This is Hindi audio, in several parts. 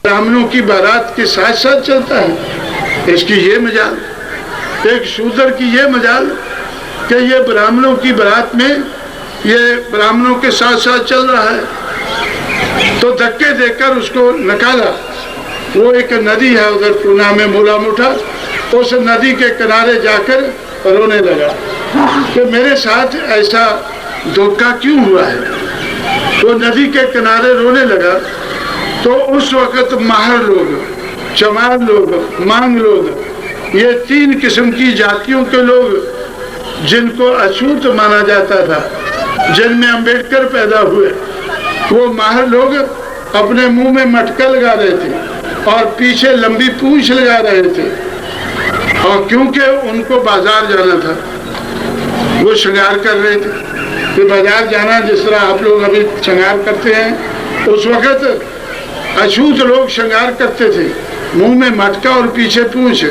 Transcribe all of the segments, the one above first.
ब्राह्मणों की बारात के साथ साथ चलता है। इसकी ये मजाल, एक शूद्र की ये मजाल कि ये ब्राह्मणों की बारात में ये ब्राह्मणों के साथ साथ चल रहा है। तो धक्के देकर उसको निकाला। वो एक नदी है उधर पूना में, मूला मुठा, उस नदी के किनारे जाकर रोने लगा कि मेरे साथ ऐसा धोखा क्यों हुआ है। वो नदी के किनारे रोने लगा। तो उस वक्त माहर लोग, चमार लोग, मांग लोग, ये 3 किस्म की जातियों के लोग जिनको अछूत माना जाता था, जिनमें अंबेडकर पैदा हुए, वो माहर लोग अपने मुंह में मटका लगा रहे थे और पीछे लंबी पूंछ लगा रहे थे। और क्योंकि उनको बाजार जाना था, वो श्रृंगार कर रहे थे कि बाजार जाना जिस तरह आप लोग अभी श्रृंगार करते हैं, उस वक्त अछूत लोग श्रृंगार करते थे, मुंह में मटका और पीछे पूंछ।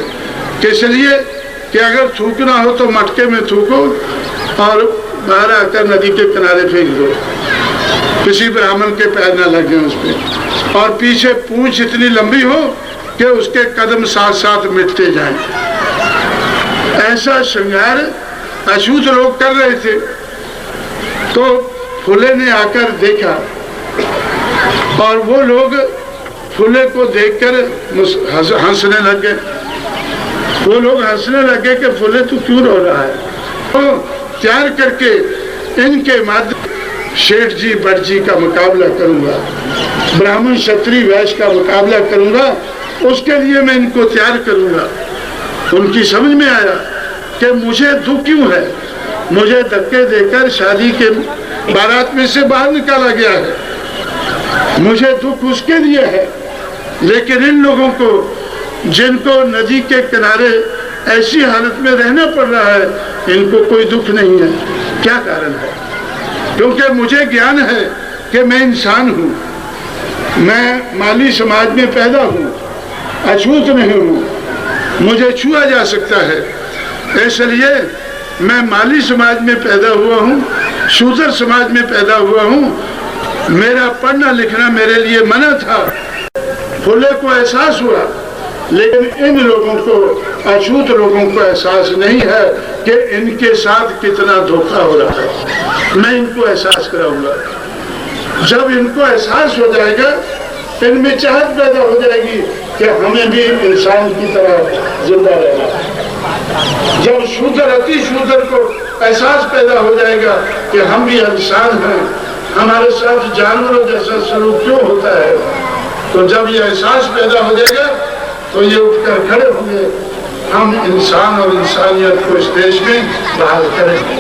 किस लिए कि अगर थूकना हो तो मटके में थूको और बाहर आकर नदी के किनारे फेंक दो, किसी ब्राह्मण के पैर न लगे उस पर। और पीछे पूंछ इतनी लंबी हो कि उसके कदम साथ साथ मिटते जाएं। ऐसा श्रृंगार अछूत लोग कर रहे थे। तो फुले ने आकर देखा और वो लोग फुले को देखकर हंसने लगे। वो लोग हंसने लगे कि फुले तू क्यों रो रहा है। तो तैयार करके इनके माध्यम शेठ जी भट्ट जी का मुकाबला करूंगा, ब्राह्मण क्षत्रिय वैश्य का मुकाबला करूंगा, उसके लिए मैं इनको तैयार करूंगा। उनकी समझ में आया कि मुझे दुख क्यों है, मुझे धक्के देकर शादी के बारात में से बाहर निकाला गया है, मुझे दुख उसके लिए है। लेकिन इन लोगों को जिनको नदी के किनारे ऐसी हालत में रहना पड़ रहा है, इनको कोई दुख नहीं है। क्या कारण है? क्योंकि मुझे ज्ञान है कि मैं इंसान हूँ, मैं माली समाज में पैदा हूँ, अछूत नहीं हूँ, मुझे छुआ जा सकता है। इसलिए मैं माली समाज में पैदा हुआ हूँ, शूद्र समाज में पैदा हुआ हूँ। मेरा पढ़ना लिखना मेरे लिए मना था। फुले को एहसास हुआ, लेकिन इन लोगों को, अछूत लोगों को एहसास नहीं है कि इनके साथ कितना धोखा हो रहा है। मैं इनको एहसास कराऊंगा। जब इनको एहसास हो जाएगा, इनमें चाहत पैदा हो जाएगी कि हमें भी इंसान की तरह जिंदा रहना। जब शूद्र अति शूद्र को एहसास पैदा हो जाएगा कि हम भी इंसान हैं, हमारे साथ जानवरों जैसा सलूक क्यों होता है, तो जब ये एहसास पैदा हो जाएगा तो ये उठकर खड़े होंगे, हम इंसान और इंसानियत को इस देश में बहाल करेंगे।